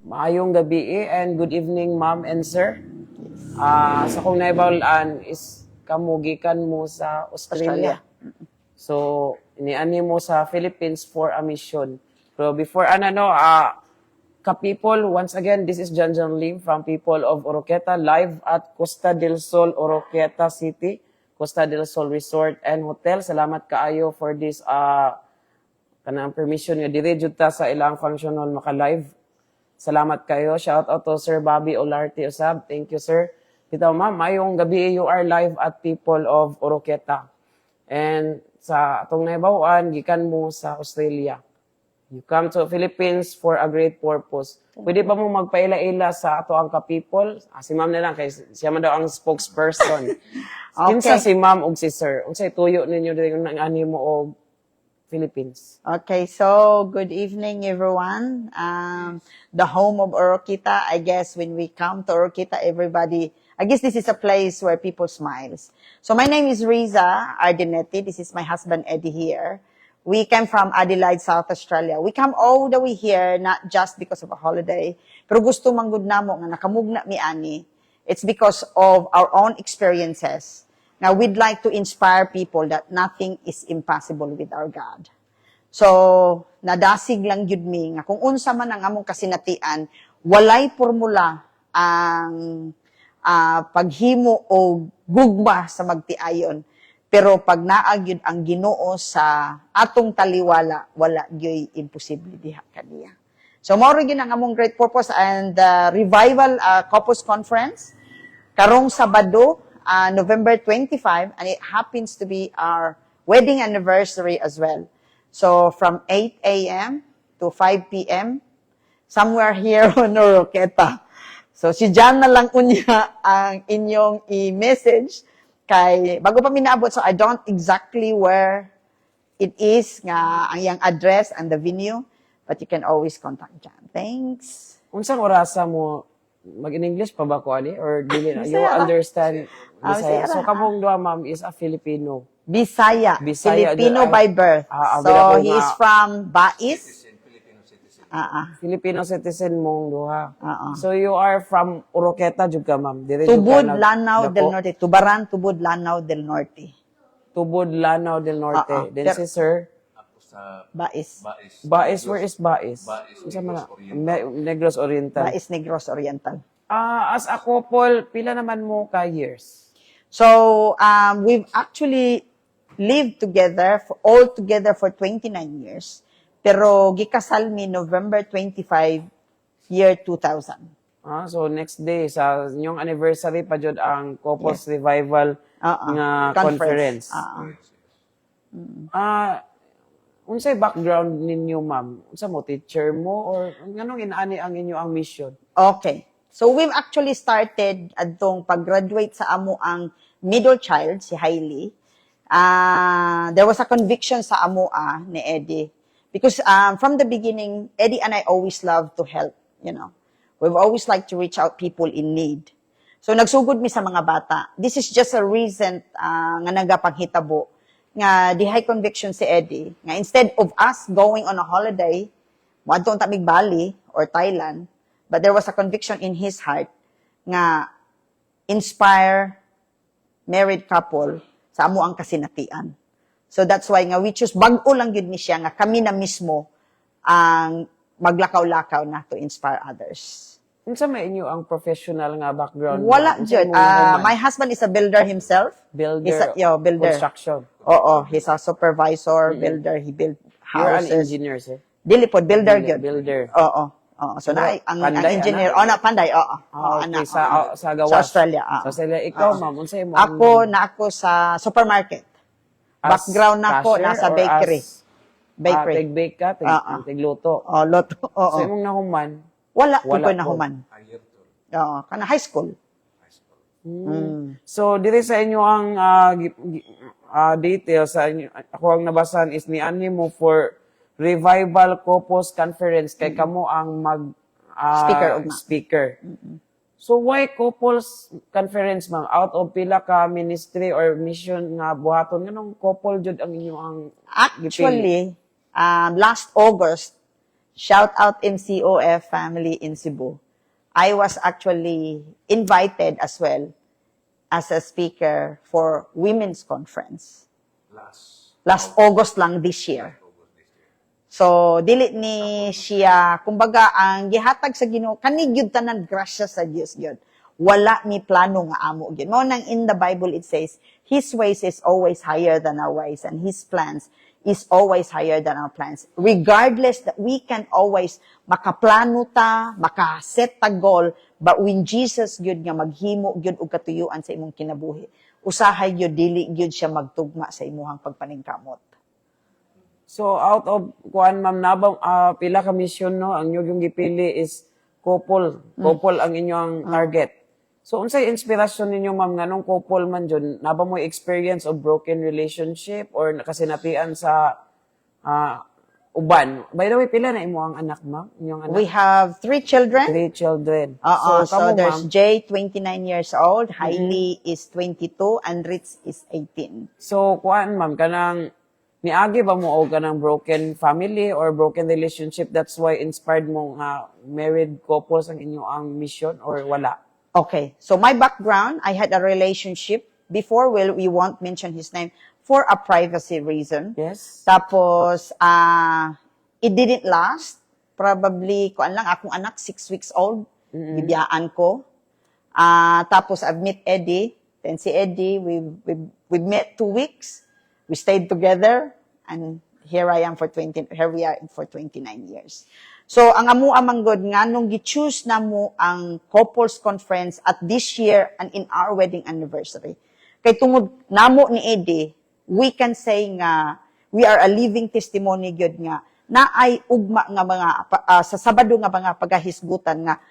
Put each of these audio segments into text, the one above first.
Maayong gabi and good evening, ma'am and sir. Sa kong naibawalan is kamugikan mo sa Australia. So, iniani mo sa Philippines for a mission. So, before ka-people, once again, this is John John Lim from People of Oroqueta, live at Costa del Sol, Oroqueta City, Costa del Sol Resort and Hotel. Salamat kaayo for this kanang permission nga diri jud ta sa ilang functional maka-live. Salamat kayo. Shout out to Sir Bobby Olarte Usab. Thank you, sir. Bitaw ma'am, mayong gabi you are live at People of Oroqueta. And sa atong naibawan, gikan mo sa Australia. You come to Philippines for a great purpose. Pwede ba mo magpaila-ila sa ato ang ka-people? Si ma'am na lang, kay siya man daw ang spokesperson. Kinsa si ma'am ug si sir? Unsay tuyo ninyo diri ng ani mo og Philippines? Okay, so good evening, everyone. The home of Oroqueta. I guess when we come to Oroqueta, I guess this is a place where people smiles. So my name is Riza Ardinetti. This is my husband, Eddie, here. We came from Adelaide, South Australia. We come all the way here, not just because of a holiday, pero gusto manggod namo nga nakamugna mi ani. It's because of our own experiences. Now, we'd like to inspire people that nothing is impossible with our God. So, nadasig lang yun mi, nga kung unsa man ang among kasinatian, walay formula ang paghimo o gugma sa magtiayon. Pero pag naag yun ang Ginoo sa atong taliwala, wala yoy imposible diha kaniya. So, mao gyud ang among great purpose and revival couples conference karong Sabado, November 25, and it happens to be our wedding anniversary as well. So, from 8 a.m. to 5 p.m., somewhere here on Oroqueta. So, si Jan na lang unya ang inyong i-message kay, bago pa minaabot, so I don't exactly where it is, nga ang iyang address and the venue, but you can always contact Jan. Thanks. Unsang orasa mo mag-in-English pa ba ko ani or dili na you understand Bisaya? So kamong duha ma'am is a Filipino. Bisaya. Bisaya Filipino by birth. So he is from Bais. Filipino citizen mong duha. So you are from Oroqueta jud ka ma'am. Dire Tubod Lanao del Norte. Tubaran Tubod Lanao del Norte. Tubod Lanao del Norte. Then si sir Bais. Bais, where is Bais? Unsa man Negros Oriental. Bais Negros Oriental. As a couple, pila naman mo ka years? So, we've actually lived together, all together for 29 years. Pero, gikasal mi November 25, year 2000. So next day, sa inyong anniversary pa jud ang Couples Revival nga conference. Unsay background ninyo, ma'am? Unsa mo, teacher mo? Or nganong inaani ang inyo ang mission? Okay. So, we've actually started adtong pag-graduate sa amo ang middle child, si Hailey. There was a conviction sa amo ni Eddie. Because from the beginning, Eddie and I always love to help, you know. We've always liked to reach out people in need. So, nagsugod mi sa mga bata. This is just a recent nga nagapanghitabo nga di high conviction si Eddie, nga instead of us going on a holiday, moadto ta mig Bali or Thailand, but there was a conviction in his heart nga inspire married couple sa amo ang kasinatian. So that's why nga we choose bag-o lang gyud ni siya nga kami na mismo ang maglakaw-lakaw na to inspire others. Unsa may inyo ang professional nga background? Wala jud. My husband is a builder himself. Builder. Builder. Construction. Oo, he's a supervisor, builder. He built houses. You're an engineer, sir? Dili po, builder gyud. Builder. Oo. So ang engineer, Panday, oo. Okay, sa gawas. Sa Australia. Sa Australia, ikaw, ma'am, unsay mo? Ako sa supermarket. Background na ako nasa bakery. Bakery. Tag-bake ka, tag-luto. Loto. Oo. So imong nahuman? Wala ko nahuman. Oo, kana high school. So diri sa inyo ang details sa inyo, ako ang nabasan is ni mo for Revival Couples Conference kay kamo ang speaker. So why couples conference, ma'am? Out of pila ka ministry or mission nga buhaton, nganong couple jud ang inyo ang Actually, last August, Shout out MCOF family in Cebu. I was actually invited as well as a speaker for women's conference. Last August lang this year. So, dili ni siya, kumbaga, ang gihatag sa Ginoo kani gyud tanan grasya sa Dios gyud. Wala ni plano nga amo gyud. Mao nang in the Bible it says, His ways is always higher than our ways, and His plans is always higher than our plans. Regardless that we can always makaplano ta, makaset ta goal, but when Jesus gyud nga maghimo gyud og katuyuan sa imong kinabuhi, usahay gyud dili gyud siya magtugma sa imong pagpaningkamot. So out of kuan ma'am nabang pila ka mission no ang inyong gipili is couple ang inyong target. So unsay inspirasyon ninyo ma'am nganong couple man jud naba mo experience of broken relationship or nakasinatian sa uban. By the way pila na imo ang anak ma'am? Inyong anak? We have 3 children. 3 children. So kamo, there's ma'am, Jay, 29 years old, Hailey is 22, and Ritz is 18. so kuan ma'am kanang niagi ba mo og kanang broken family or broken relationship that's why inspired mo nga married couples ang inyo ang mission or wala? Okay, so my background, I had a relationship before, well, we won't mention his name, for a privacy reason. Yes. Tapos, it didn't last. Probably, kuan lang, akong anak, 6 weeks old, bibiyaan ko. Tapos, I've met Eddie. Then si Eddie, we met 2 weeks. We stayed together, and here we are for 29 years. So, ang amo amanggod nga, nung gi-choose na mo ang couples conference at this year and in our wedding anniversary, kay tungod namo ni Eddie, we can say nga, we are a living testimony gyud nga, na ay ugma nga mga, sa Sabado nga mga pagahisgutan nga,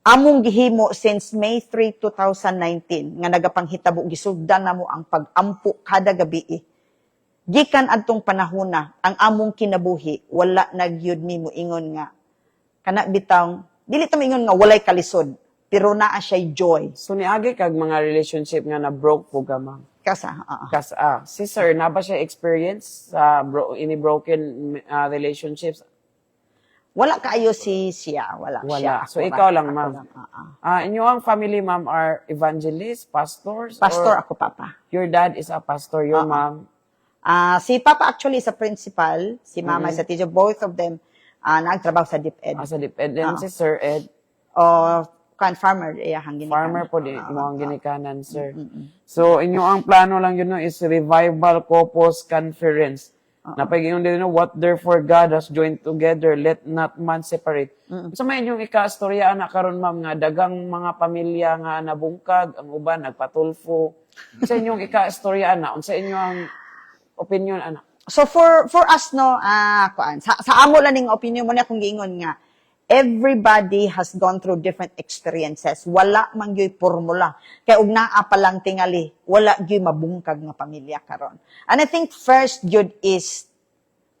among gihimo since May 3, 2019, nga nagapanghitabo, gisugdan na mo ang pag-ampo kada gabi. Gikan adtong panahona, ang among kinabuhi, wala nagyud ni mo ingon nga, kana bitaw, dili ta ingon nga walay kalisod, pero naa siya joy. So niagi kag mga relationship nga na broke po ka ma'am. Si sir na ba siya experience sa any broken relationships? Wala kaayo siya, wala siya. So ikaw lang ma'am. Inyo ang family ma'am are evangelists, pastors? Pastor or ako, Papa. Your dad is a pastor, your mom? Si Papa actually is a principal, si Mama is a teacher, both of them nagtrabaho sa DepEd. Sa DepEd. Then si Sir Ed? Farmer, iyahang ginikanan. Farmer po, di mo ang ginikanan, sir. So, inyo ang plano lang yun no, is Revival Couples Conference. Napag-iyon din no, what therefore God has joined together, let not man separate. So, may inyong ika-storya na karon ma'am nga, dagang mga pamilya nga nabungkag, ang uban, nagpatulfo. Sa inyong ika-storya na, sa inyo ang opinion, anak? So for us no, sa amo lang ning opinion mo na kung giingon nga, everybody has gone through different experiences. Wala man gyoy formula. Kay ug naa pa lang tingali, wala gyoy mabungkag nga pamilya karon. And I think first gyud is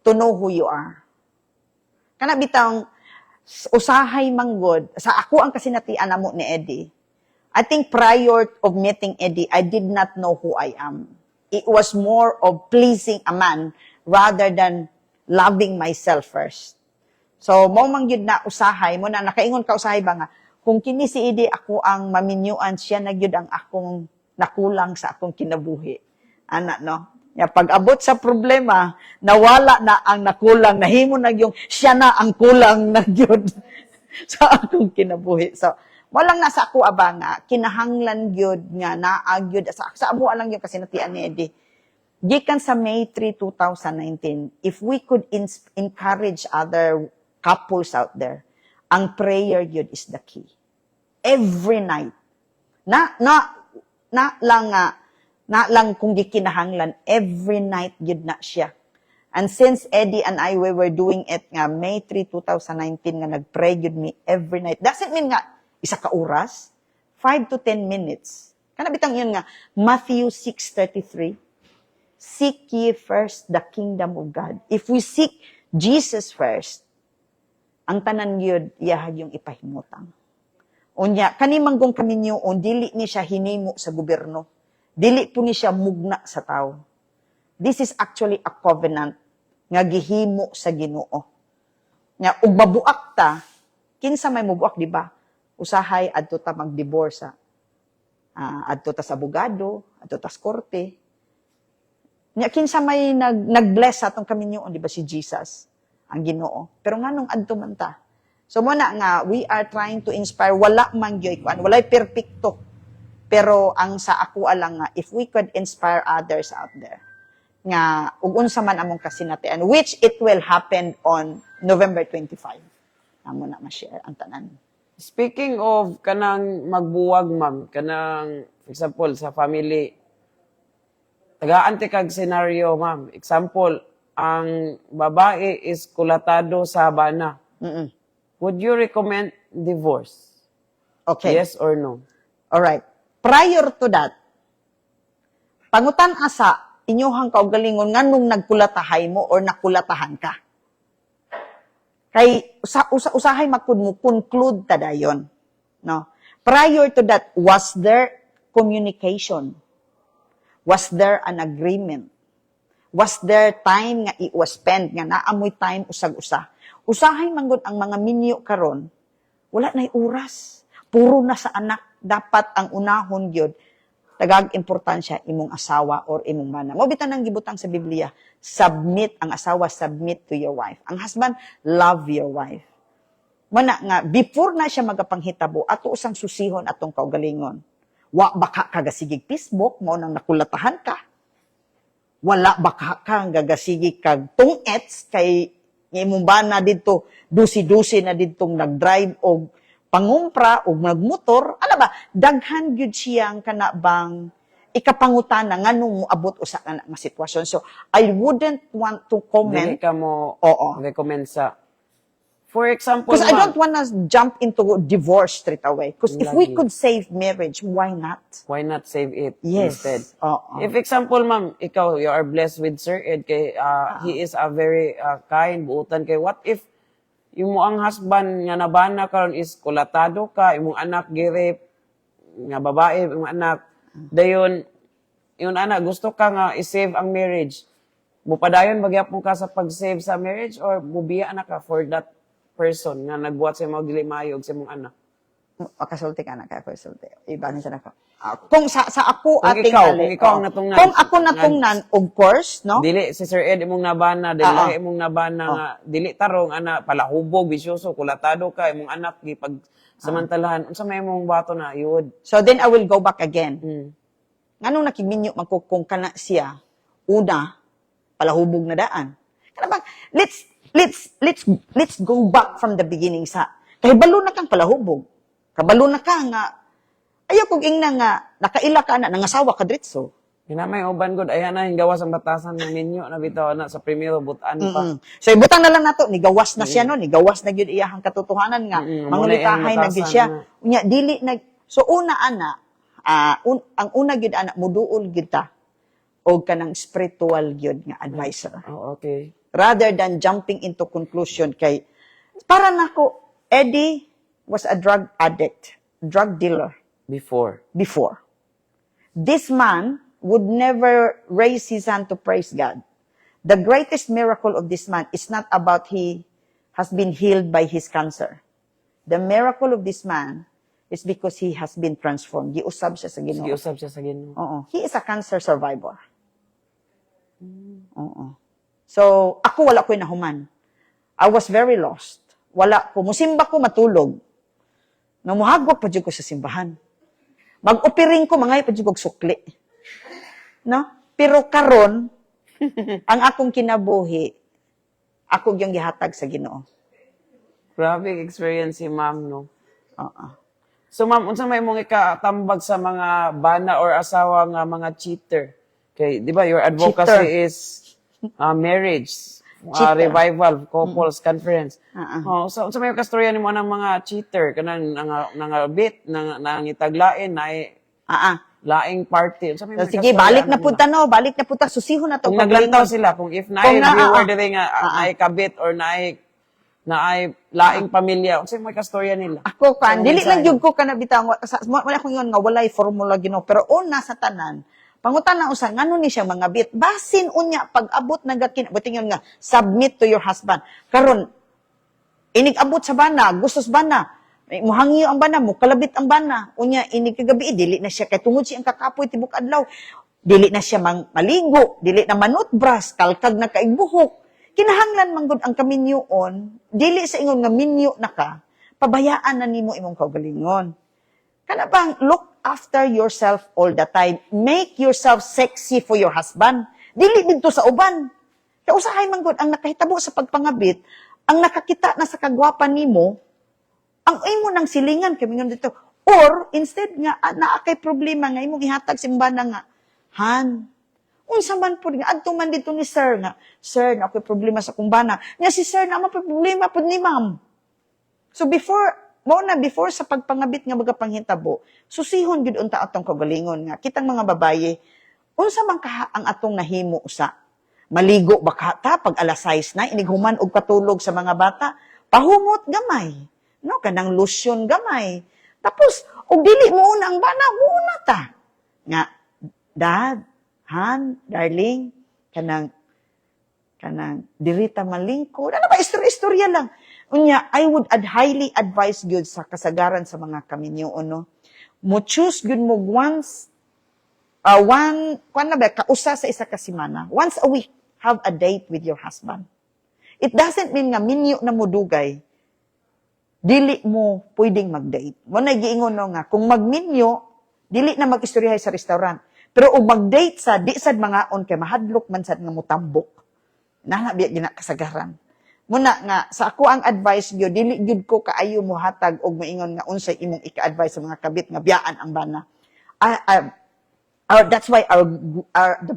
to know who you are. Kana bitang usahay manggod, sa ako ang kasinatian namo ni Eddie. I think prior of meeting Eddie, I did not know who I am. It was more of pleasing a man rather than loving myself first. So, mo man gyud na usahay mo na nakaingon ka usahay ba nga kung kini si Eddie ako ang maminyuan, siya na gyud ang akong nakulang sa akong kinabuhi. Ana no. Ya pag abot sa problema, nawala na ang nakulang, nahimo na yung siya na ang kulang na gyud sa akong kinabuhi. So, walang nasa ako aba nga, kinahanglan gyud nga naagyud sa amo lang yung kasinatian ni Eddie. Gikan sa May 3, 2019, if we could encourage other couples out there, ang prayer gyud is the key. Every night. Na lang kung gikinahanglan, every night gyud na siya. And since Eddie and I, we were doing it nga, May 3, 2019, nga nag-pray gyud me every night. Doesn't mean nga, isa ka oras, 5 to 10 minutes. Kana bitang yun nga, Matthew 6:33, seek ye first the kingdom of God. If we seek Jesus first, ang tanan yun, iyahag yung ipahimutang. Unya, kanimanggong kaminyo, dili ni siya hinimo sa gobyerno. Dili po ni siya mugna sa tao. This is actually a covenant nga gihimo sa Ginoo. Nga ug mabuak ta, kinsa may mubuak, di ba? Usahay adto ta mag-divorce. Adto ta sa abogado, adto ta sa korte. Nya kinsa may nag-bless sa atong kaminyoon, di ba, si Jesus, ang Ginoo. Pero nganong adto man ta? So mo na nga, we are trying to inspire, wala man gyoy kuan, walay perpekto. Pero ang sa ako alang nga, if we could inspire others out there, nga ug unsa man among kasinatian, which it will happen on November 25. Amo na ma-share ang tanan. Speaking of kanang magbuwag, ma'am, kanang, for example, sa family, tagaan ti kag scenario, ma'am. Example, ang babae is kulatado sa bana. Mm-mm. Would you recommend divorce? Okay. Yes or no? Alright. Prior to that, pangutan asa, inyohang kaugalingon nga nung nagkulatahay mo or nakulatahan ka. Kay usahay makud mo conclude ta dayon, no? Prior to that, was there communication? Was there an agreement? Was there time nga it was spent nga naamoy time usag-usa? Usahay manggod ang mga minyo karon, wala na'y oras. Puro na sa anak. Dapat ang unahon gyud tagag importansya imong asawa or imong mana. Mo bitan ang gibutang sa Biblia, submit ang asawa, submit to your wife. Ang husband, love your wife. Mana nga before na siya magapanghitabo, ato usang susihon atong kaugalingon. Wa baka kagasigig Facebook mo nang nakulatahan ka. Wala baka ka gagasigig kag tungets kay imong bana didto dusi-dusi na didtong nagdrive og pangumpra o magmotor, ala ba, daghan gyud siyang kanabang ikapangutana nganong moabot usa ka na nga sitwasyon. So, I wouldn't want to comment. Dili ka mo Oo. recommend sa... For example, Because I ma'am, don't wanna jump into divorce straight away. Because if we Lagi. could save marriage, why not? why not save it Yes. instead? Oo. If example, ma'am, ikaw, you are blessed with Sir Ed, kay, he is a very kind, buutan kay, what if yung mo ang husband nga nabana karon is kulatado ka, imong anak girip, nga babae, imong anak, dayon, yung anak, gusto ka nga i-save ang marriage. Mupadayon, magyapon ka sa pag-save sa marriage or mubiya na ka for that person nga nagbuhat sa mga dili mayog sa imong anak. Makasulti ka na kaya kasulti. Ibanin sa nako. Kung sa ako Kung ating ikaw, ali, kung ikaw ang oo. natungnan. Kung ako natungnan, of course, no? Dili si Sir Ed imong nabana, dili Oo. imong nabana nga dili tarong ana palahubog, bisyoso, kulatado ka imong anak gipag samantalahan. Unsa may imong bato na yun? So then I will go back again. Mm. Nganong nakiminyo magkukung kana siya, una, palahubog na daan. Kana bang, let's go back from the beginning sa, kahibalo na kang palahubog. Kabalo na ka nga, ayaw kong ingna nga, nakaila ka na, nangasawa ka dritso. Hinamay uban gud ayan na gawas ang batasan ng ninyo na bitaw na sa primero butan pa. So ibutang na lang nato, nigawas na siya no, nigawas na gyud iyahang katotohanan nga, mangulitahay na gyud siya. Unya dili nag, so una ana, ang una gyud ana muduol gyud ta og kanang spiritual gyud nga advisor. Oh, okay. Rather than jumping into conclusion kay para nako Eddie was a drug addict, drug dealer Before. before. This man would never raise his hand to praise God. The greatest miracle of this man is not about he has been healed by his cancer. The miracle of this man is because he has been transformed. Giusab siya sa Ginoo. Giusab siya sa Ginoo. Oo. He is a cancer survivor. Oo. So, ako wala ko'y nahuman. I was very lost. Wala ko. Musimba ko matulog. Namuhagwag pa dyan ko sa simbahan. Mag-opiring ko, mga ipadyog og sukli. No? Pero karon ang akong kinabuhi, ako yung gihatag sa Ginoo. Grabe experience si ma'am, no? Oo. So ma'am, unsa may mong ikatambag sa mga bana or asawa nga mga cheater? Okay, di ba your advocacy Cheater. is marriage, Cheater. revival, couples conference. Uh-uh. Oh, so unsa may kastorya nimo ng mga cheater kanang nangabit, nangitaglain, laing party. Unsa may So, sige, balik na punta no, balik na punta, susihon na to. Kung naglantaw sila, kung if naay Kung viewer dili nga naay kabit or naay laing pamilya, unsa may kastorya nila? Ako kan, Ang dili lang mensahe. jud ko kana bitaw wala ko ingon nga walay formula Ginoo, pero una sa tanan, pangutan na usa ngano ni siya mga bit, basin unya pag abot nagakin, buting yun nga submit to your husband. Karon Inig-abot sa bana, gustos bana. Muhangyo ang bana, mukalabit ang bana. Unya, inig kagabi, dili na siya, kay tungod siyang kakapoy, tibok adlaw. Dili na siya maligo, dili na manutbras, kalkag na kaigbuhok. Kinahanglan manggod ang kaminyoon, dili sa ingon nga minyo na ka, pabayaan na nimo imong kaugalingon. Kana bang look after yourself all the time. Make yourself sexy for your husband. Dili dito sa uban. Kaya usahay manggod ang nakahitabo sa pagpangabit, ang nakakita na sa kagwapan nimo, ang imo nang silingan kami nga dito. Or, instead nga, naa kay problema nga, imong ihatag simbana nga, Han, unsa man po nga, adto man dito ni Sir nga, Sir, na ako'y problema sa kumbana. Nga si Sir, naman po problema po ni Ma'am. So before sa pagpangabit nga magapanghitabo, susihon gid unta atong kagalingon nga, kitang mga babaye, unsa man ka ang atong nahimo usa. Maligo ba ka ta pag alas 6 na, inighuman og katulog sa mga bata, pahumot gamay. No, kanang lotion gamay. Tapos, og dili mo una ang bana, muna ta. Nga, Dad, Han, darling, kanang dirita malingkod. Ano ba, istorya lang. Unya, I would highly advise gyud sa kasagaran sa mga kaminyoon, no? Mo choose gyud mo once, kausa sa isa ka semana. Once a week, have a date with your husband. It doesn't mean nga minyo na mo dugay, dili mo pwedeng mag-date. Mo na giingon no nga, kung magminyo, dili na mag-istoryahay sa restaurant. Pero og mag-date sa, di sad mga on kay mahadlok man sad nga mutambok. Nanabiya gina kasagaran. Muna nga, sa ako ang advice gyud, dili gyud ko kaayo mo hatag og moingon nga unsay imong ika-advise sa mga kabit nga biyaan ang bana. That's why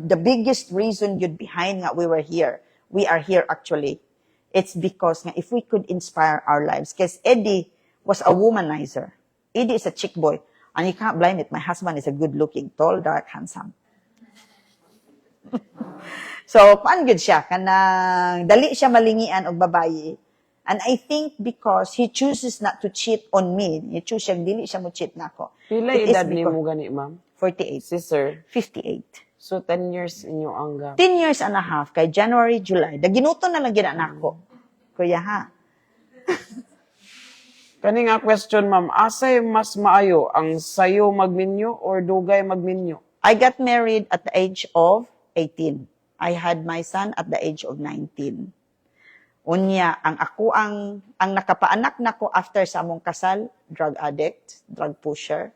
the biggest reason gyud behind nga we are here actually. It's because nga if we could inspire our lives. Because Eddie was a womanizer. Eddie is a chick boy. And you can't blame it. My husband is a good-looking, tall, dark, handsome. So, paan good siya? Kanang dali siya malingian og babaye. And I think because he chooses not to cheat on me, he choose siyang dili siya mo cheat nako. Pila It is edad ni because- mo gani, ma'am? 48. Si Sir. 58. So, 10 years inyo ang gap. 10 years and a half, kay January, July. Daginuto na lang gina nako. Kuya ha. Kani nga question, ma'am, asay mas maayo ang sayo magminyo or dugay magminyo? I got married at the age of 18. I had my son at the age of 19. Unya, ang nakapaanak nako after sa among kasal, drug addict, drug pusher.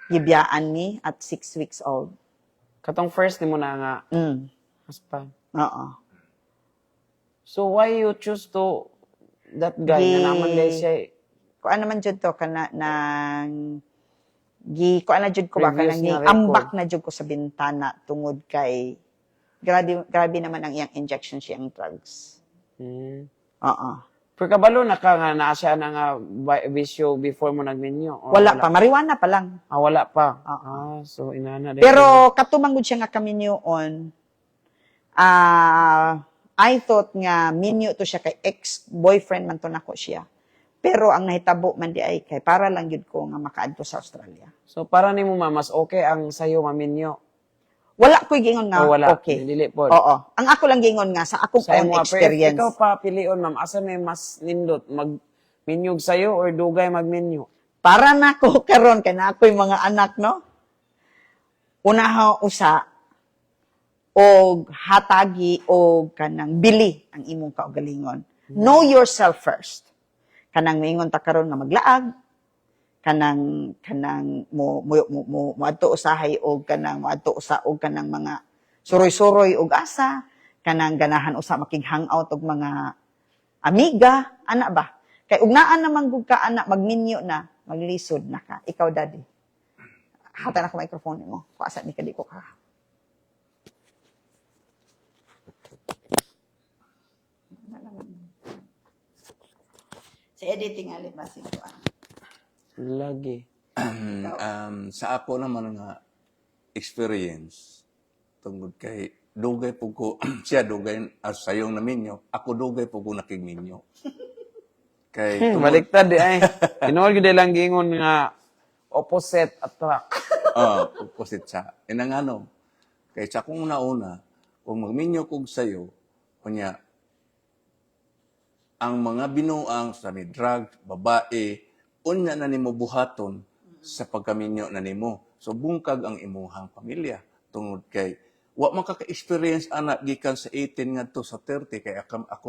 Gibiyaan ni at 6 weeks old. Katong first ni mo na nga husband. Oo. So, why you choose to that guy na naman dahil siya Kuan naman jud to kana nang kuan na jud ko ba Previous kanang nga record. ambak na jud ko sa bintana tungod kay grabe naman ang iyang injection siyang drugs. Oo. Pero kabalo na ka nga naa siya na nga bisyo before mo nagminyo? Or Wala pa, marijuana pa lang. wala pa. So inana din. Pero katumangod siya nga kaminyoon, I thought nga minyo to siya kay ex-boyfriend man to nako siya. Pero ang nahitabo man di ay kay para lang yun ko nga makaadto sa Australia. So para nimo ma mas okay ang sayo maminyo. Wala ko'y gingon nga O wala, okay. dili po. Oo. Ang ako lang gingon nga sa akong Sa own imo experience. ikaw pa pilion ma'am, asa may mas nindot magminyog sayo or dugay magminyo? Para na ko karon kay na ako'y mga anak, no? Unaha usa og hatagi og kanang bili ang imong kaugalingon. Know yourself first. Kanang maingon ta karon nga maglaag, kanang mo adto usahay og kanang mo adto usa og kanang mga suroy-suroy og asa, kanang ganahan usa makig-hangout og mga amiga, ana ba? Kay ug naa naman gud ka ana magminyo na, maglisod na ka. Ikaw daddy. Hata na ko microphone mo. Kuasa ni kadi ko ka. Si editing ali ba si ko? Lagi. Sa ako naman nga experience tungod kay dugay po ko siya dugay sayong naminyo ako dugay po ko nakigminyo kay Baliktad di ay. Tinuod gyud lang gingon nga opposite attract. opposite sa inangano kay sa kung nauna kung magminyo kog sayo kunya ang mga binuang sa ni drugs, babae, unya na nimo buhaton sa pagkaminyo na nimo. So bungkag ang imuhang pamilya tungod kay wa man ka experience anak gikan sa 18 ngadto sa 30 kay ako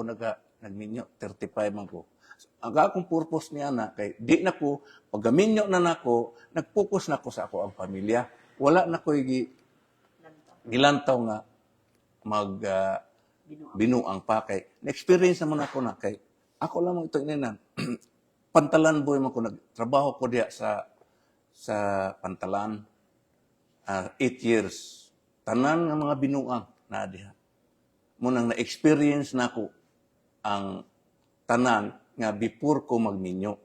nagminyo 35 man ko. Ang akong purpose niya na kay di na ko pagaminyo na nako nag-focus na ko sa ako ang pamilya. Wala na ko gilantaw nga mag binuang pa kay na-experience naman ako na kay ako lang ito ininan Pantalan boy man ko nagtrabaho ko diya sa Pantalan 8 years tanan nga mga binuang na diha mo nang na-experience nako ang tanan nga before ko magminyo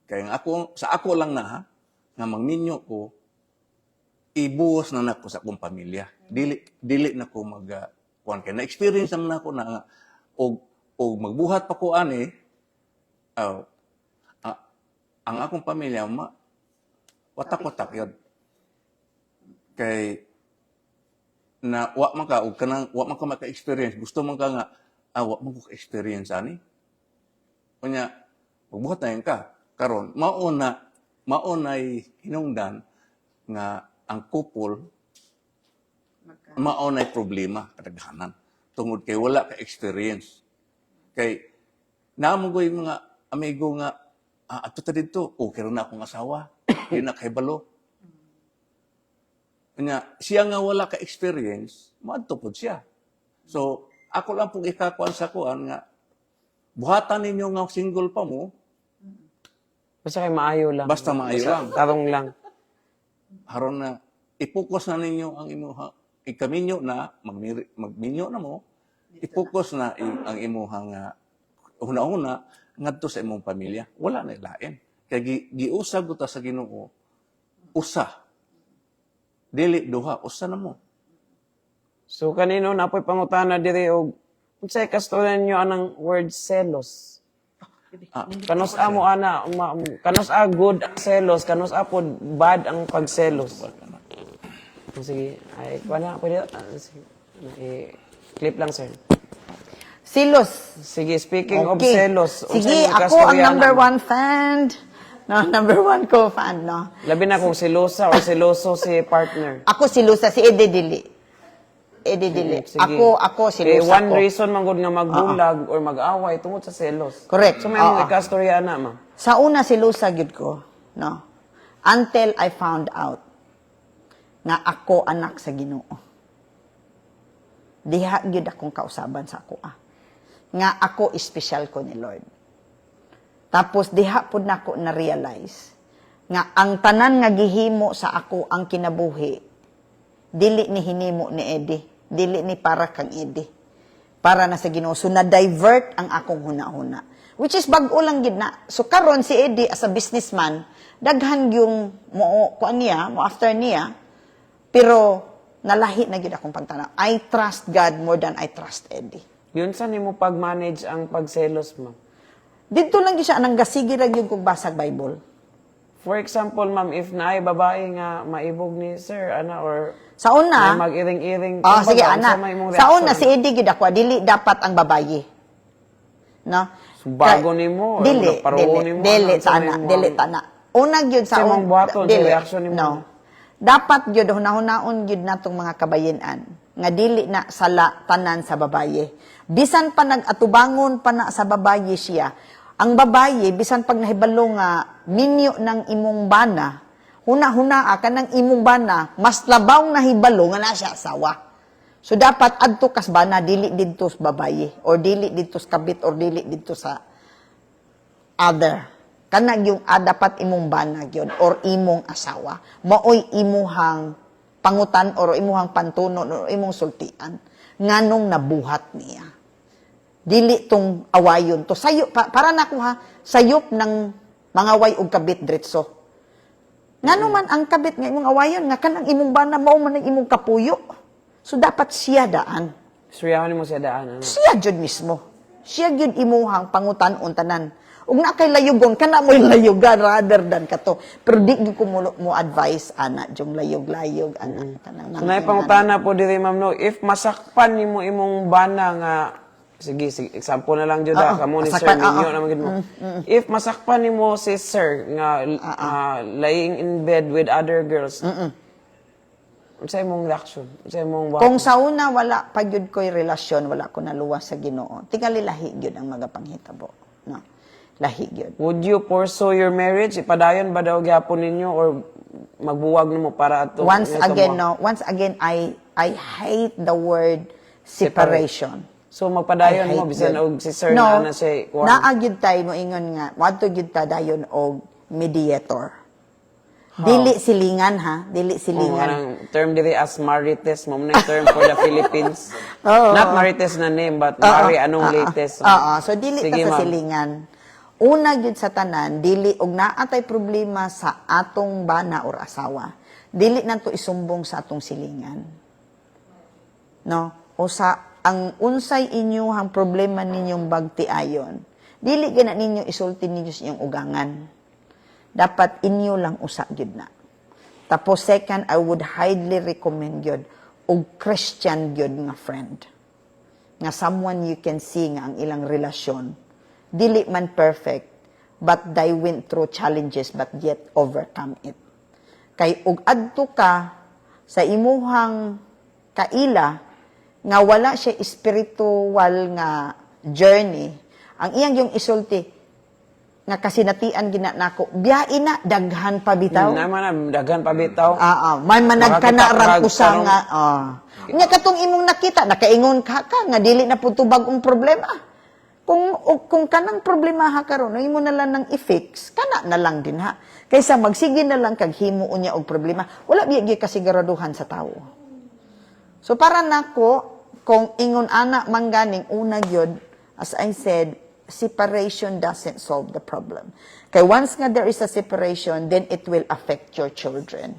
kay sa ako lang na ha nga magminyo ko ibuhos na nako sa akong pamilya dili na ko kuan kay na-experience naman ako na og magbuhat pa ko ani ang akong pamilya watak-watak yun. Kay na wa man ka maka-experience, gusto man ka nga wa man ko ka-experience ani. Kunya magbuhat na yun ka. Karon maunay hinungdan nga ang couple maunay problema kadaghanan tungod kay wala ka experience. Kay namoy mga amigo nga ato ta dito, okay na akong asawa, di na kay balo. Kanya, siya nga wala ka experience, maadto pod siya. So, ako lang pong ikakuan sa kuan nga, buhatan ninyo nga single pa mo, Basta kay maayo lang. basta maayo lang. Tarong lang. Haron na, ipokus na ninyo ang imuha, ikaminyo na, magminyo na mo, ipokus na ang imuhang una-una, ngadto sa imong pamilya, wala na lain. Kaya giusag ko ta sa Ginoo, usa. Dili duha, usa na mo. So kanino napoy pangutana diri og unsay kastoran niyo anang word selos? Kanos amo ana, kanos good ang selos, kanos pod bad ang pagselos. Sige, ay wala pwede sige. Clip lang sir. Silos. Sige, speaking of Okay. selos. Sige, ako ang number 1 fan. No, number 1 ko fan, no. Labi na kung selosa o seloso si partner. Ako silusa, si Eddie Dili. Eddie Dili. Sige. Ako silusa One ko. reason man gud nga magbulag or mag-away tungod sa selos. Correct. So may mga kastorya na ma. Sa una silusa gyud ko, no. Until I found out na ako anak sa Ginoo. Diha gyud akong kausaban sa ako nga ako espesyal ko ni Lord. Tapos diha pud nako na realize nga ang tanan nga gihimo sa ako ang kinabuhi dili ni hinimo ni Eddie, dili ni para kang Eddie. Para na sa Ginoo, so na-divert ang akong hunahuna. Which is bag-o lang gid na. So karon si Eddie as a businessman, daghan yung mo after niya, pero nalahi na gid akong pagtanaw. I trust God more than I trust Eddie. Yun sa nimo pag-manage ang pagselos ma'am. Dito lang gyud siya anang gasigi ra gyud kog basag Bible. For example, ma'am, if naay babae nga maibog ni sir, ana, or Sa una, na mag-iring-iring. sige kumbaga, ana. unsa may imong Sa una reaction? si Eddie gid ako, dili dapat ang babaye. No? So, bago nimo, or dili, nagparuho nimo, dili, unsa may tana, imong- dili, tana. Una gyud sa Sa imong buhaton, sa reaction nimo. No. Dapat gyud hunahon gyud natong mga kabayen-an nga dili na sala tanan sa babaye. Bisan pa nag-atubangon pa na sa babaye siya. Ang babaye bisan pag nahibalo nga minyo ng imong bana, huna-huna ka ng imong bana, mas labaw na hibalo nga na siya asawa. So dapat adto kas bana dili didto sa babaye or dili didto sa kabit or dili didto sa other. Kana yung dapat imong bana gyud or imong asawa. Maoy imuhang pangutan or imuhang pantunon or imong sultian nganong nabuhat niya. Dili tong awayon to sayo para nako sayop ng mga way og kabit diretso. Ngano man ang kabit nga imong awayon nga kanang imong bana mao man ang imong kapuyo. So dapat siya daan. Suryahan mo siya daan. Ano? Siya jud mismo. Siya jud imuhang pangutan-on tanan. Ug na kay layugon kana mo layugan rather than kato. Pero di gyud ko mo advice ana jung layog-layog ana kanang So, naipangutana po diri, ma'am, no, if masakpan nimo imong bana nga sige, example na lang jud Oo, kamo ni Sir masakpan, Minyo oo. na magid mo. If masakpan nimo si Sir nga laying in bed with other girls. Unsa imong reaction? Unsa imong Kung sa una wala pa gyud ko'y relasyon, wala ko naluwas sa Ginoo. Tingali lahi gyud ang mga panghitabo, no. Lahi gyud. would you pursue your marriage? Ipadayon ba daw gyapon ninyo or magbuwag nimo para ato? Once again I hate the word separation. So magpadayon I mo hate bisan yun. og si Sir No, na siya kuwan. naa gyud tay mo ingon nga, wadto gyud ta dayon og mediator. Dili silingan ha, dili Oh, silingan. anong term diri as marites mo na yung term for the Philippines. Oo. Not marites na name but mari anong latest. Oo, so dili Sige, ta sa ma'am. silingan. Una gyud sa tanan, dili og naatay problema sa atong bana or asawa. Dili nanto isumbong sa atong silingan. No? O sa ang unsay inyong problema ninyong bagtiayon, dili gina ninyo isulti ninyo sa inyong ugangan. Dapat inyo lang usa gyud na. Tapos second, I would highly recommend gyud og Christian gyud nga friend. Nga someone you can see nga ang ilang relasyon dili man perfect but they went through challenges but yet overcome it. Kay ug adto ka sa imuhang kaila nga wala siya spiritual nga journey, ang iyang yung isulti nga kasinatian gina nako biyain na daghan pa bitaw. Naman na daghan pa bitaw. May manag ka na Makakita- usa karong- nga. Nya katong imong nakita, nakaingon ka nga dili na pud bagong problema. Kung kanang problema ha karon, imo na lang nang i-fix, kana na lang din ha. Kaysa magsige na lang kag himo unya og problema, wala biya gyud kasiguraduhan sa tawo. So para nako, kung ingon ana mangganing una gyud, as I said, separation doesn't solve the problem. Kay once nga there is a separation, then it will affect your children.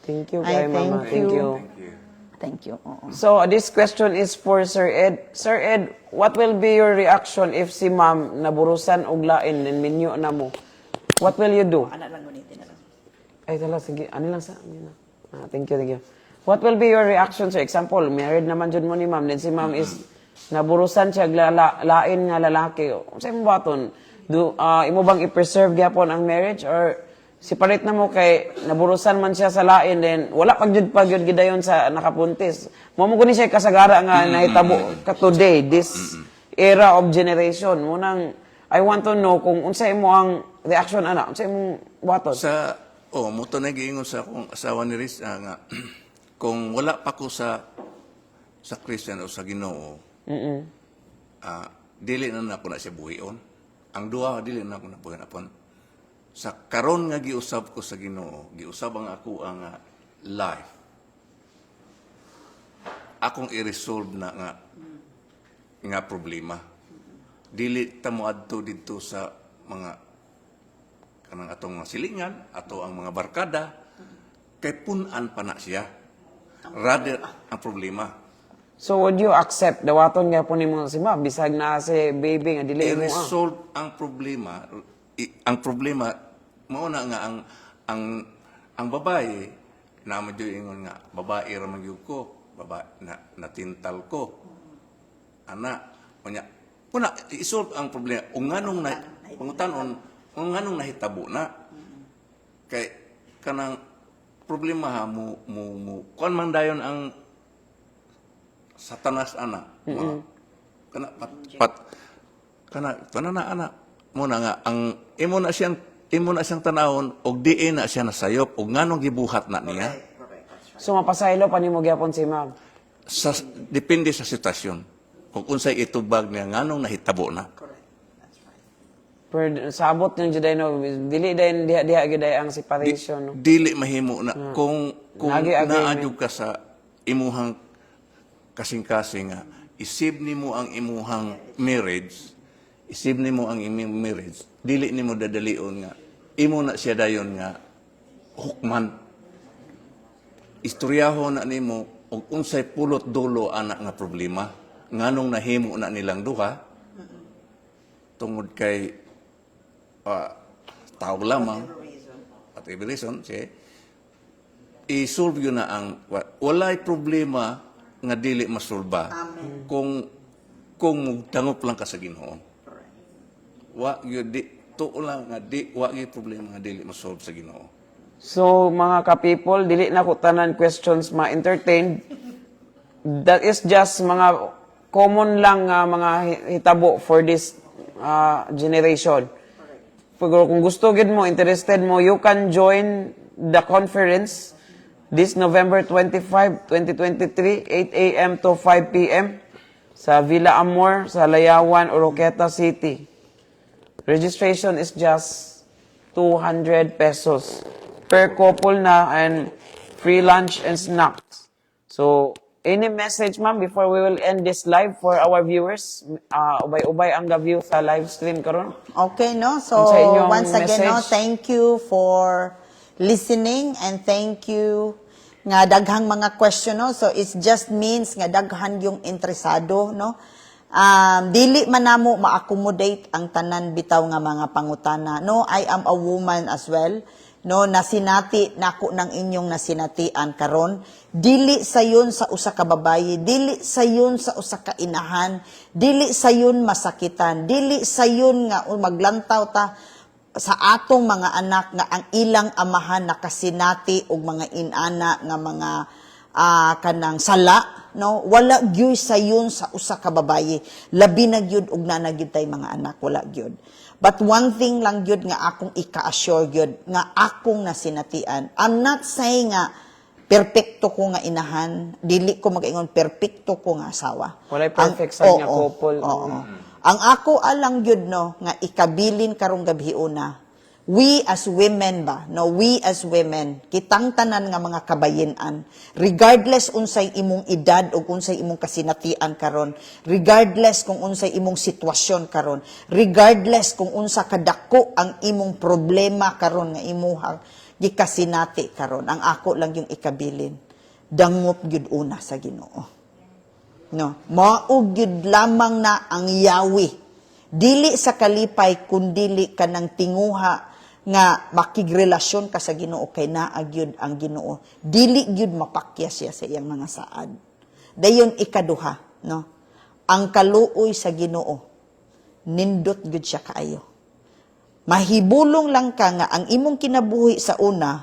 Thank you Ay, kay Mama. thank Thank you. you. Thank you. Oo. So, this question is for Sir Ed. Sir Ed, what will be your reaction if si Ma'am naburusan og lain and minyo na mo? What will you do? Ay, tala, sige. Ano lang sa... thank you, thank you. What will be your reaction, sir? Example, married naman dyan mo ni Ma'am. Then si Ma'am is naburusan siya lain nga lalaki. Sa imo baton, imo bang i-preserve gyapon ang marriage or separate na mo kay naburusan man siya sa lain then wala pagyud gidayon sa nakapuntis. Mo guni siya kasagara nga nahitabo ka today this era of generation. Munang I want to know kung unsa imo ang reaction ana, unsa imong baton? Muto na giingon sa akong asawa ni Riz nga kung wala pa ko sa Christian o sa Ginoo, dili na ako na siya buhion. Ang duha dili na ako na buhion apon. Sa karon nga giusab ko sa Ginoo, giusab ang ako ang life. Akong i-resolve na nga problema. Dili ta mo adto didto sa mga kanang atong mga silingan ato ang mga barkada kay pun-an pa na siya. Rather ang problema. So would you accept dawaton nga po nimo si Ma'am bisag na si baby nga dili mo I-resolve ang problema. Ang problema mao na nga ang babae na mo ingon nga babae ra man gyud ko, babae na natintal ko. Ana unya puna i-solve ang problema ug nganong na pangutanon ug nganong nahitabo na kay kanang problema ha mo kuan man dayon ang Satanas ana. Kana kana na ana mo na nga ang imo na siyang tanawon og diin na siya nasayop og nganong gibuhat na niya. So mapasaylo pa nimo gyapon si Ma'am. Depende sa sitwasyon. Kung unsay itubag niya nganong nahitabo na. Pero sa abot ng juday no, dili dayon diha gyud ang separation no. Dili mahimo na kung Nagi-agreement. naadyo ka sa imuhang kasing-kasing nga isib nimo ang imuhang marriage, dili nimo dadalion nga imo na siya dayon nga hukman. Istoryaho na nimo og unsay pulot dulo ana nga problema nganong nahimo na nilang duha tungod kay tao lamang at every reason siya i-solve yun na ang walay problema nga dili masolba kung kung mugtangop lang ka sa Ginoo. Wa gyud di tuo lang nga wa gyud problema nga dili ma-solve sa Ginoo. So, mga ka-people, dili na ko tanan questions ma-entertained. That is just mga common lang nga mga hitabo for this generation. Pero kung gusto gid mo, interested mo, you can join the conference this November 25, 2023, 8 a.m. to 5 p.m. sa Villa Amor, sa Layawan, Oroqueta City. Registration is just 200 pesos per couple na and free lunch and snacks. So, any message, ma'am, before we will end this live for our viewers? Ubay-ubay ang ga-view sa live stream karon. Okay, no? Sa So, inyong once again, no, message. thank you for listening and thank you nga daghang mga question, no? So, it just means nga daghan yung interesado, no? Dili man namo ma-accommodate ang tanan bitaw nga mga pangutana. No, I am a woman as well. No, nasinati nako ng inyong nasinatian karon. Dili sayon sa usa ka babayi, dili sayon sa usa ka inahan, dili sayon masakitan, dili sayon nga maglantaw ta sa atong mga anak nga ang ilang amahan nakasinati og mga inana nga mga kanang sala, no, wala gyud sayon sa usa ka babayi, labi na gyud og nanagyud tay mga anak, wala gyud. But one thing lang gyud nga akong ika-assure gyud nga akong nasinatian, I'm not saying nga perpekto ko nga inahan, dili ko mag-ingon perpekto ko nga asawa. Walay perfect sa nga couple. Oo. Ang ako alang gyud, no, nga ikabilin karong gabi una, we as women ba, no, we as women, kitang tanan nga mga kabayin-an, regardless unsay imong edad o unsay imong kasinatian karon, regardless kung unsay imong sitwasyon karon, regardless kung unsa kadako ang imong problema karon nga imuhang gikasinati karon, ang ako lang yung ikabilin, dangop gyud una sa Ginoo. No, mao gyud lamang na ang yawi. Dili sa kalipay kundili ka ng tinguha nga makigrelasyon ka sa Ginoo kay naa gyud ang Ginoo. Dili gyud mapakya siya sa iyang mga saad. Dayon ikaduha, no. Ang kaluoy sa Ginoo nindot gyud siya kaayo. Mahibulong lang ka nga ang imong kinabuhi sa una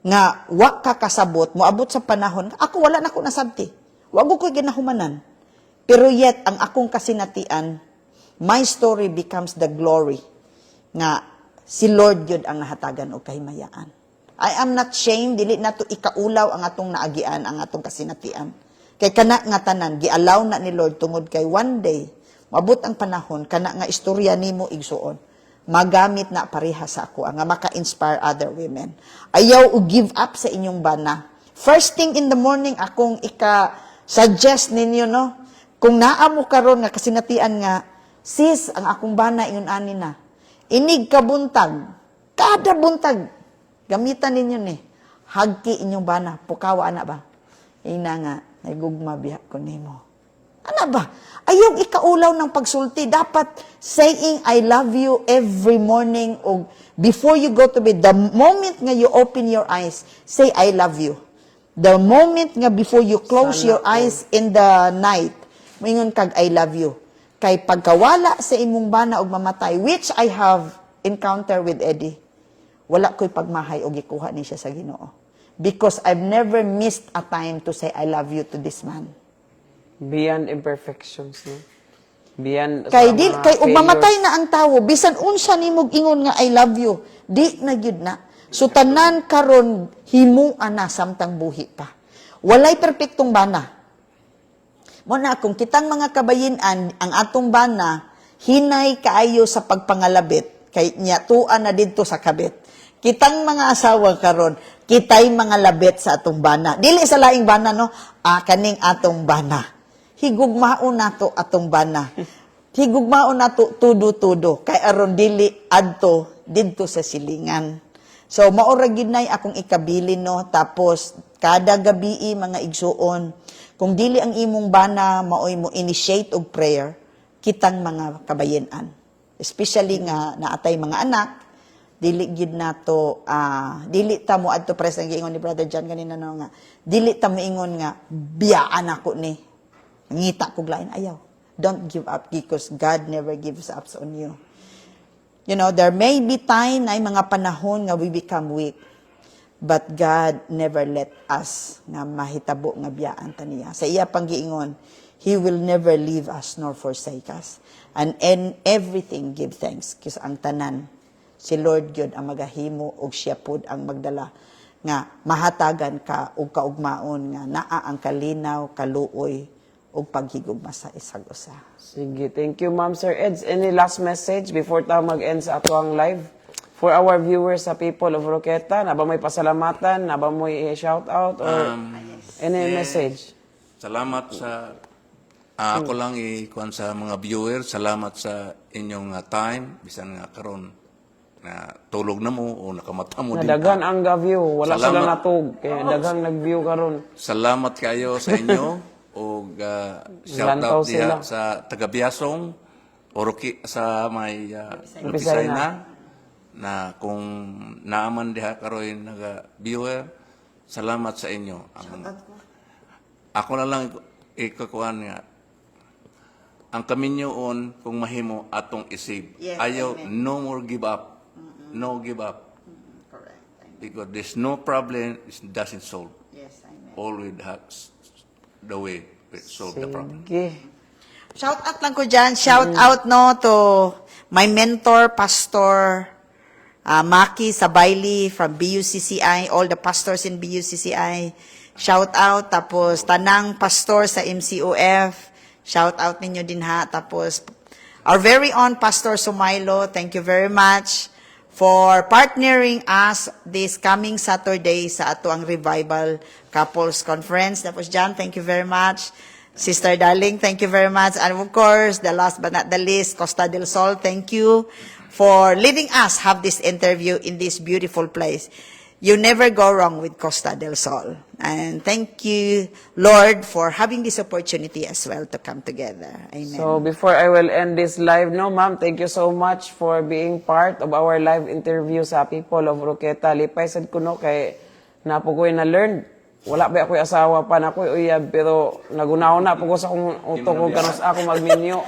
nga wa ka kasabot, moabot sa panahon, ako wala na ko nasabti. Wa ko ginahumanan. Pero yet, ang akong kasinatian, my story becomes the glory nga si Lord yun ang nahatagan o kahimayaan. I am not shamed, dili na to ikaulaw ang atong naagian, ang atong kasinatian. Kay kana nga tanan, gialaw na ni Lord tungod kay one day, mabot ang panahon, kana nga istorya nimo igsuon, magamit na pareha sa ako, nga maka-inspire other women. Ayaw o give up sa inyong bana. First thing in the morning, akong suggest ninyo, no? Kung naamo karon nga kasinatian nga, sis, ang akong bana, yun ani na. Inig ka buntag, kada buntag, gamitan ninyo ni, hagki inyong bana, pukawa ana ba? Ina nga, nagugma biya ko nimo. Ana ba? Ayaw ikaulaw ng pagsulti. Dapat saying, I love you every morning o before you go to bed. The moment nga you open your eyes, say, I love you. The moment nga before you close your eyes in the night, mingon kag I love you. Kay pagkawala sa imong bana og mamatay, which I have encounter with Eddie, wala ko'y pagmahay o gikuha ni siya sa Ginoo. Because I've never missed a time to say I love you to this man. Beyond imperfections, no? Beyond Kay mga mamatay failures. na ang tawo, bisan unsa nimog ingon nga I love you, di na gyud na. So tanan karon himuan na samtang buhi pa. Walay perpektong bana. Mo na kung kitang mga kabayin-an, ang atong bana hinay kaayo sa pagpangalabit kay nya tuan na didto sa kabit. Kitang mga asawa karon, kitay mga labit sa atong bana. Dili sa laing bana, no? Kaning atong bana. Higugmaon nato atong bana. Higugmaon nato tudo-tudo kay aron dili adto didto sa silingan. So maura gid nay akong ikabilin, no, tapos kada gabi mga igsuon kung dili ang imong bana maoy mo initiate og prayer kitang mga kabayen-an, especially nga naatay mga anak, dili gid nato dili ta mo adto pres ang giingon ni Brother John kanina, no, nga dili ta moingon nga biyaan ako ni ngita kog lain, ayaw. don't give up because God never gives up on you. You know, there may be time na mga panahon nga we become weak. But God never let us nga mahitabo nga biyaan ta niya. Sa iya pang giingon, He will never leave us nor forsake us. And in everything, give thanks. Kasi ang tanan, si Lord God ang magahimo og siya pud ang magdala nga mahatagan ka og kaugmaon nga naa ang kalinaw, kaluoy og paghigugma sa isag usa. Sige, thank you, Ma'am. Sir Eds, any last message before tayo mag-end sa atuang live? For our viewers sa people of Oroqueta, na ba may pasalamatan, na ba may shout out, or any message? Salamat sa ako lang ikuan sa mga viewers, salamat sa inyong time bisan nga karon na tulog na mo o nakamata mo din. Nadagan ang ga-view, wala Salamat. sila natug, kaya dagang nag-view karon. Salamat kayo sa inyo o shout Lantaw out diha sila. sa taga Biasong Oroki sa may Pisayna. Pisayna na kung naaman diha karoy naga viewer, salamat sa inyo. Ako na lang ikakuan nga ang kaminyoon kung mahimo atong isib. Yes, Ayaw, amen. no more give up. No give up. Correct. Because there's no problem, it doesn't solve. Yes, amen. Always has the way to solve the problem. Sige. Shout out lang ko dyan. Shout out no to my mentor, Pastor Maki Sabayli from BUCCI, all the pastors in BUCCI. Shout out. Tapos tanang pastor sa MCOF. Shout out ninyo din ha. Tapos our very own Pastor Sumailo, thank you very much for partnering us this coming Saturday sa ato ang Revival Couples Conference. Tapos dyan, thank you very much. Sister Darling, thank you very much. And of course, the last but not the least, Costa del Sol, thank you for letting us have this interview in this beautiful place. You never go wrong with Costa del Sol. And thank you, Lord, for having this opportunity as well to come together. Amen. So before I will end this live, no, Ma'am, thank you so much for being part of our live interview sa people of Oroqueta. Lipay sad ko no kay napo ko na-learn. Wala ba ako'y asawa pa na ako'y uyab, pero nagunaw na po ko sa akong utok ko kanos ako magminyo.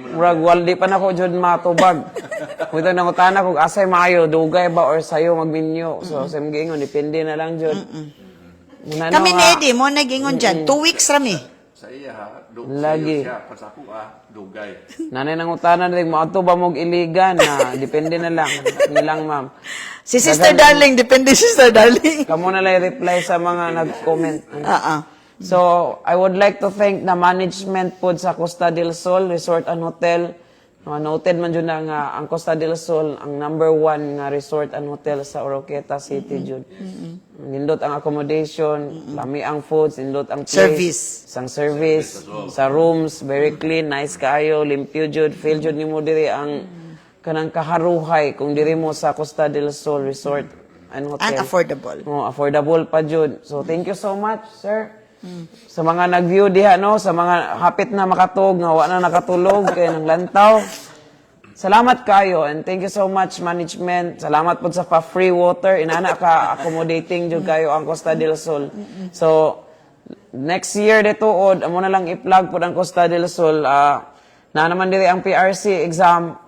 Murag waldi pa na ko dyan matubag. Kung ito nangutana kung asay maayo, dugay ba or sayo magminyo. So sa mga ingon, depende na lang dyan. Kami ni Eddie, mo nag-ingon dyan. 2 weeks rami. Sa iya ha, Lagi. siya, pasako dugay. Nanay nangutana na, maato ba mong iligan na, depende na lang. Nilang, ma'am. Si Sister Darling, depende Sister Darling. Kamu na lang reply sa mga nag-comment. Ah. So, I would like to thank the management po sa Costa del Sol Resort and Hotel. Noted man dyan na nga ang Costa del Sol, ang #1 nga resort and hotel sa Oroqueta City, Jud. Nindot ang accommodation, lami ang foods, nindot ang place. Service. Sang service, sa rooms, very clean, nice kaayo, limpyo Jud. Feel Jud nimo diri ang kanang kaharuhay kung diri mo sa Costa del Sol Resort and Hotel. And affordable. Oh, affordable pa jud. So thank you so much, sir. Sa mga nag-view diha no, sa mga hapit na makatug nga wa na nakatulog kay nang lantaw. Salamat kayo and thank you so much management. Salamat po sa free water. Inana ka accommodating jud kayo ang Costa del Sol. So next year dituod amo na lang i-plug pod ang Costa del Sol. Na naman diri ang PRC exam.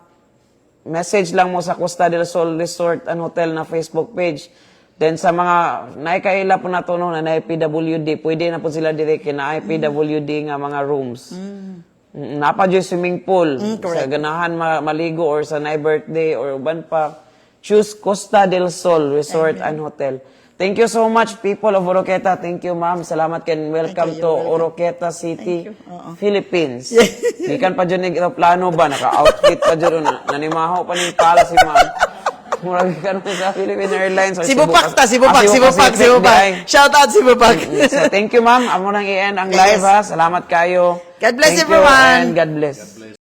Message lang mo sa Costa del Sol Resort and Hotel na Facebook page. Then sa mga naikaila po na to no, na PWD, pwede na po sila direct na PWD nga mga rooms. Napa dyan swimming pool. Sa ganahan maligo or sa night birthday or uban pa. Choose Costa del Sol Resort and Hotel. Thank you so much, people of Oroqueta. Thank you, ma'am. Salamat and welcome to Oroqueta City, Philippines. Ikan pa dyan yung plano ba? Naka-outfit pa dyan. Nanimaho pa ng pala si ma'am. Murag ka mo sa Philippine Airlines. Or Sibupak ta, Cebu sibupak. Pacific, Shout out Sibupak. So, thank you, ma'am. Amo nang i-end ang live, ha. Salamat kayo. God bless Thank you everyone. and God bless.